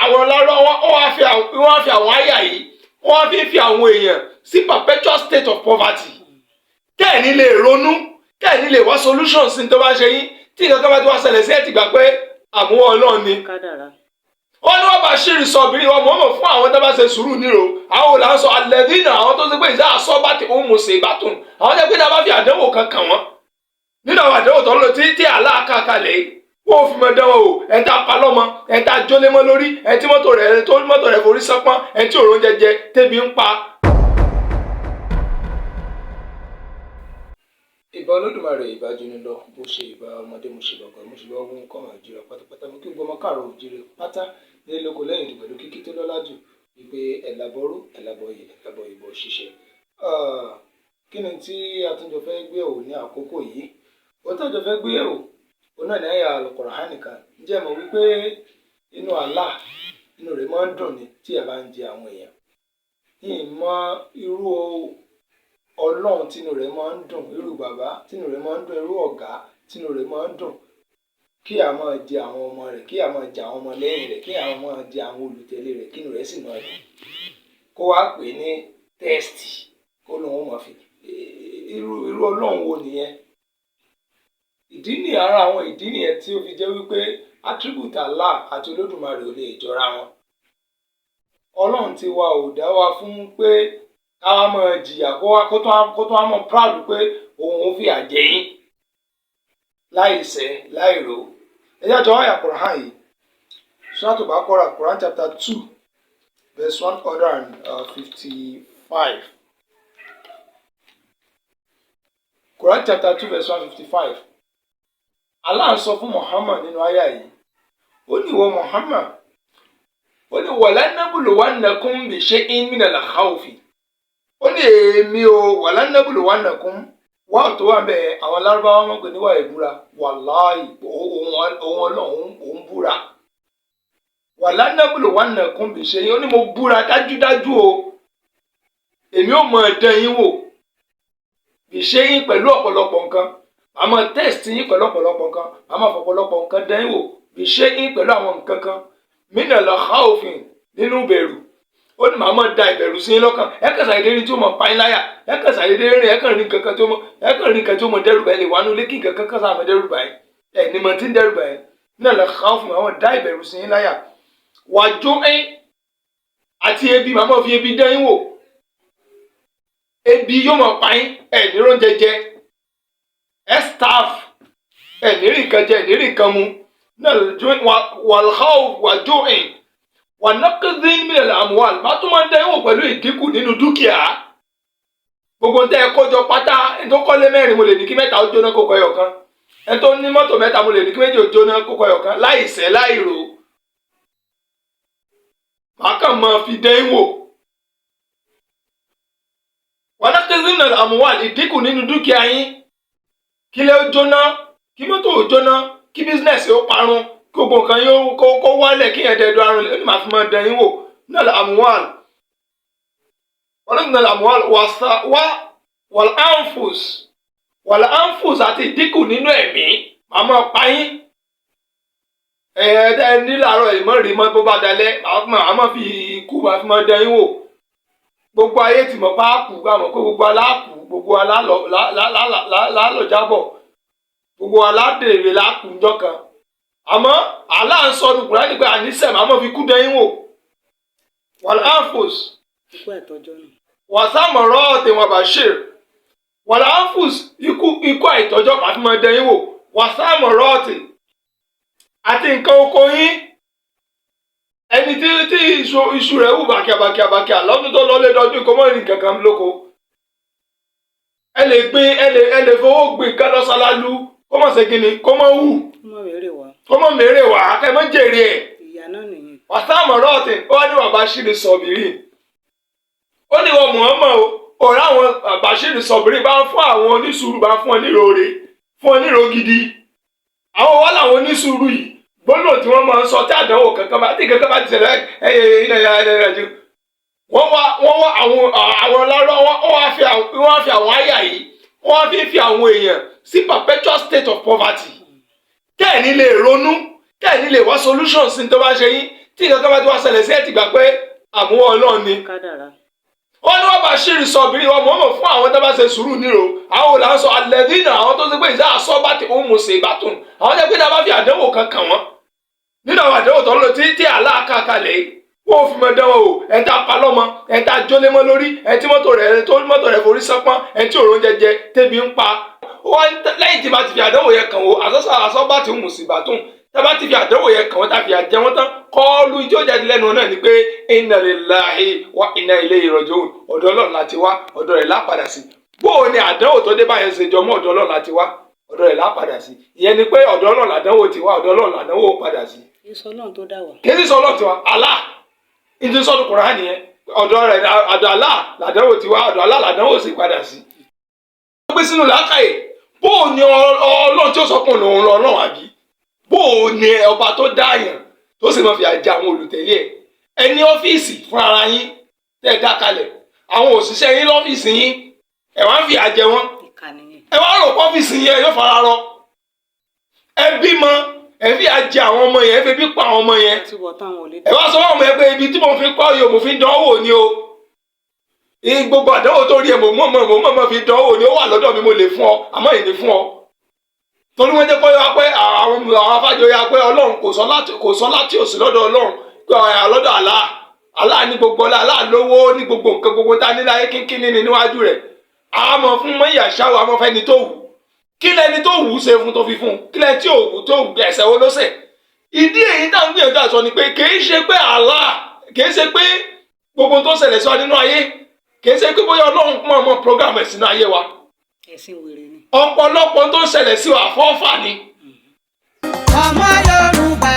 àwọn lárọ́ wọ́n wá fi àwọn àyà yìí wọ́n wá fi àwọn èèyàn sí perpetual state of poverty kẹ́ẹ̀ni lè ronú kẹ́ẹ̀ni lè wá solution sí tó bá ṣe yín tí ìkankan bá ti wá ṣẹlẹ̀ sí ẹ̀ ti gbà pé àmúwọ́ Ọlọ́run ni. wọ́n ní wọ́n bá ṣírí sọ̀bìrì wọn mọ̀ fún àwọn tó bá ṣe sùúrù níro àwọn olà ń sọ alẹ́dínà àwọn tó ṣe pé ìṣe àsọ́bà tí òun mọ̀ ṣe ìbátan àwọn tó ṣe pé tá a bá fi àdánwò kan kàn wọ́n nínú àwọn àdánwò tó ń lò tí aláàkàkalẹ̀ wọ́n fi mọ̀ dánwò o ẹ̀ta palọ́mọ ẹ̀ta jólémọ́ lórí ẹ̀tí mọ́tò rẹ̀ forí sánpọ́n ẹ̀tí òrùn jẹjẹ tẹ́bi ń pa. ìbà Olódùmarè ìbájú ní lọ bó ṣe ìbà ọmọdé mo ṣe lọgọ mo ṣe lọ ohun kọ́ àwọn ìjìrà pátápátá mo kí gbọmọ káàrọ̀ òjìrè pátá nílé lóko lẹ́yìn ìdìbò pẹ̀lú kíkí tó lọ́lá jù wípé ẹ̀làbọ̀rú ẹ̀làbọ̀ ìbò ṣiṣẹ́. kí ni tí atúnjọ fẹ́ gbé ẹ̀wò ní àkókò yìí ó tọ́jọ fẹ́ gbé ẹ̀wò ó náà ní àyà Al-Qur'ani kan ǹjẹ́ mọ̀ wípé inú Allah inú rẹ̀ máa ń dùn ní tí ẹ̀ bá ń jẹ àwọn èèyàn ìmọ̀ irú Ọlọ́run tínú rẹ̀ máa ń dùn irú bàbá tínú rẹ̀ máa ń dùn irú ọ̀gá tínú rẹ̀ máa ń dùn kí a máa jẹ àwọn ọmọ rẹ̀ kí a máa jẹ àwọn ọmọ lẹ́yìn rẹ̀ kí a máa jẹ àwọn olùtẹ̀lé rẹ̀ kínú rẹ̀ sì máa dùn kó wá pè ní tẹ́sítì kó lóun máa fi irú Ọlọ́run wo nìyẹn ìdí ni ara àwọn ìdí nìyẹn tí ó fi jẹ́ wípé attribute Allah àti Olódùmarè ò lè jọra wọn Ọlọ́run ti wa ò dá wa fún pé káwa máa jìyà kó tó wá mọ̀ proud pé òun fi àjẹ́ yín láìṣẹ̀ láìrò ẹjẹ́ àjọ àyà Qur'an yìí Suratul Baqarah Quran chapter 2 verse 155 Quran chapter 2 verse 155 Allah sọ fún Muhammad nínú àyà yìí ó ní ìwọ Muhammad ó ní walanabluwannakum bi shay'in minal khawfi ó ní èmi o walanabluwannakum wà tó wà bẹ́ẹ̀ àwọn lárúbáwá wọn pè níwà ìbúra wàláì ohun Ọlọ́run òun búra walanabluwannakum bi shay'in ó ní mo búra dájúdájú o èmi ò mọ ẹ̀dán yín wò bi shay'in pẹ̀lú ọ̀pọ̀lọpọ̀ nǹkan àmọ́ test yín pẹ̀lú ọ̀pọ̀lọpọ̀ nǹkan àmọ́ ọ̀pọ̀lọpọ̀ nǹkan dán yín wò bi shay'in pẹ̀lú àwọn nǹkan kan minal khawfi nínú bẹ̀rù ó ní màá mọ̀ da ìbẹ̀rù sí yín lọ́kàn ẹ kàn ṣàyẹ̀dẹ́ rí tí ó mọ̀ pa yín láyà ẹ kàn ṣàyẹ̀dẹ́ rí ẹ kàn rí nǹkan kan tí ó mọ̀ dẹ́rù bá yín lè wà nínú ilé kí nǹkan kan sáà mọ̀ dẹ́rù bá yín ẹ ní mọ̀ tí ń dẹ́rù bá yín náà lọ kàn fún àwọn da ìbẹ̀rù sí yín láyà wà jó ẹ́ àti ebi màá mọ̀ fi ebi dán yín wò ebi yóò mọ̀ pa yín ẹ ní oúnjẹ jẹ ẹ staff ẹ ní rí nǹkan jẹ ẹ ní rí nǹkan mu náà wà jó ẹ́ wà nàkàdín mílẹ̀ àmúwàl bá tún máa ń dẹ́wò pẹ̀lú ìdínkù nínú dúkìá gbogbo tẹ́ ẹ kójọ pátá ẹni tó kọ́lé mẹ́rin mo lè ní kí mẹ́ta ó jóná kókó ẹyọ kan ẹni tó ní mọ́tò mẹ́ta mo lè ní kí méjì ó jóná kókó ẹyọ kan láìṣẹ̀ láìrò màá kàn máa fi dẹ́wò wà nàkàdín mílẹ̀ àmúwàl ìdínkù nínú dúkìá yín kí lẹ́ ó jóná kí mọ́tò ó jóná kí bísínẹ̀sì ó parun gbogbo nǹkan yóò kó wálẹ̀ kí ẹ̀dẹ̀ẹ̀dọ̀ àrùn lè ní màá fi máa dán yín wò náà àmúwàl ọlọ́run náà àmúwàl wàl anfus àti ìdínkù nínú ẹ̀mí màá máa pa yín ẹ̀ẹ́dẹ́ nílàárọ̀ ìmọ̀ rí mọ́ bó bá dalẹ̀ màá máa fi ikú màá fi máa dán yín wò gbogbo ayé tí mo bá kú àmọ́ pé gbogbo aláàkú gbogbo alálọ̀jábọ̀ gbogbo aládèrè láàkú ńjọ́ kan àmọ́ Allah ń sọnù Kùránì pé àníṣẹ́ màá mọ̀ fi kú dẹ́yìn wò wal anfus wàsámọ̀rọ̀ ọ̀tẹ̀wọ̀n bashir wal anfus ikú àìtọ́jọ́ màá fi mọ̀ dẹ́yìn wò wàsámọ̀rọ̀ ọ̀tẹ̀ àti nǹkan oko yín ẹni tí iṣu rẹ̀ wù bàkíàbàkíà lọ́dún tó lọ́lé dọ́dún kó mọ̀ ní kankan lóko ẹ lè fowó gbìn ká lọ́sàlálú kó mọ̀ ṣe kíni kó mọ̀ wù kó mọ̀ mèrè wá kẹ́ mọ̀ jèrè ẹ̀ wàsámọ̀rọ̀ ọ̀tẹ̀ ó wá ní wàbáṣírí sọ̀bìrì ó ní wọn Muhammad ọ̀rọ̀ àwọn àbáṣírí sọ̀bìrì bá ń fún àwọn onísùúrù bá ń fún ọ níro re fún ọ níro gidi àwọn wọ́n làwọn onísùúrù yìí gbọ́dọ̀ tí wọ́n máa ń sọ tí àdánwò kankan bá tí kankan bá ti ṣẹlẹ̀ wọ́n wá àwọn lárọ́ wọ́n wá fi àwọn àyà yìí wọ́n wá fi àwọn èèyàn sí perpetual state of poverty kẹ́ẹ̀ni lè ronú kẹ́ẹ̀ni lè wá solutions ní tó bá ṣe yín tí ìkankan bá ti wá ṣẹlẹ̀ sí ẹ̀ ti gbà pé àmúwọ́ Ọlọ́run ni. wọ́n ní wọ́n bá ṣírí sọ obìnrin wọn mọ̀ọ́mọ̀ fún àwọn tó bá ṣe sùúrù níro àwọn olà ń sọ alẹ́dínà àwọn tó ṣe pé ìṣe àṣọ bá ti ń mùsè ìbátan àwọn jẹ́ pé tá a bá fi àdánwò kan kàn wọ́n nínú àwọn àdánwò tó ń lò tí aláàkàkalẹ̀ yìí wọ́n fi mọ̀ dánwò o ẹ̀ta palọ́mọ ẹ̀ta jólémọ́ lórí ẹ̀tí mọ́tò rẹ̀ forí sánpọ́n ẹ̀tí òrùn jẹjẹ tẹ́bi ń pa wọ́n lẹ́yìn tí bá ti fi àdánwò yẹn kàn wọ́n àṣọ bá ti ń mùsè ìbátan tábà ti fi àdánwò yẹn kàn wọ́n tá fi àjẹ wọ́n tán kọ́ọ́lù ijó jáde lẹ́nu náà ni pé inna lillahi wa inna ilayhi raji'un ọ̀dọ̀ Ọlọ́run láti wá ọ̀dọ̀ rẹ̀ lápadà sí. bó o ní àdánwò tó dé báyẹn ṣe jọmọ́ ọ̀dọ̀ Ọlọ́run láti wá ọ̀dọ̀ rẹ̀ lápadà sí. ìyẹn ni pé ọ̀dọ̀ Ọlọ́run làdánwò ti wá ọ̀dọ̀ Ọlọ́run làdánwò padà sí. kì í sọ Ọlọ́run tó dá wa. kì í sọ Ọlọ́run ti wá Allah ìdí sọ́dún Kùránì nìyẹn ọ̀dọ̀ rẹ̀ ọ̀dọ̀ Allah làdánwò ti wá ọ̀dọ̀ Allah làdánwò sì padà sí. ó gbé sínú làákàyè bó o ní Ọlọ́run tí ó sọ pé òun lọ Ọlọ́run àbí bó o ní ọba tó dáàyàn tó sì máa fi àjà àwọn olùtẹ̀lé ẹ ní ọ́fíìsì fún ara yín tẹ́ dá kalẹ̀ àwọn òṣìṣẹ́ yín lọ́fíìsì yín ẹ wá ń fi àjẹ wọn ẹ wá rò pọ́fíìsì yẹn yóò fara rọ ẹ bímọ ẹ fi àjẹ àwọn ọmọ yẹn ẹ fi bí pa àwọn ọmọ yẹn ẹ wá sọ fún ọmọ yẹn pé ibi tí mo fi kọ́ yìí mo fi dánwò ni o gbogbo àdánwò tó rí ẹ mo mọ̀ fi dánwò ni ó wà lọ́dọ̀ mi mo lè fún ọ àmọ́ ìní fún ọ torí wọ́n jẹ́ kọ́ yọ pé àwọn afájọ ya pé Ọlọ́run kò sọ láti òsì lọ́dọ̀ Ọlọ́run pé lọ́dọ̀ Allah ní gbogbo ọlá Allah lówó ní gbogbo nǹkan gbogbo tá a nílẹ̀ ayé kínkínní ní níwájú rẹ̀ àmọ́ fún mọ́ ìyàṣáwó àmọ́ fẹ́ni tó wù kí lẹni tó wù ú ṣe fún tó fi fún kí lẹni tí ò wù tó ẹ̀ṣẹ̀ wo ló ṣẹ̀ ìdí èyí tá à ń gbìyànjú àṣọ ni pé kìí ṣe pé Allah kìí ṣe pé gbogbo tó ṣẹlẹ̀ sọ nínú ayé kìí ṣe pé bóyá Ọlọ́run pọ̀ ọmọ program ẹ̀ sínú ayé wa ẹ̀sìn wèrè ni ọ̀pọ̀lọpọ̀ tó ń ṣẹlẹ̀ sí wa àfọ́fà ni. ọmọ Yorùbá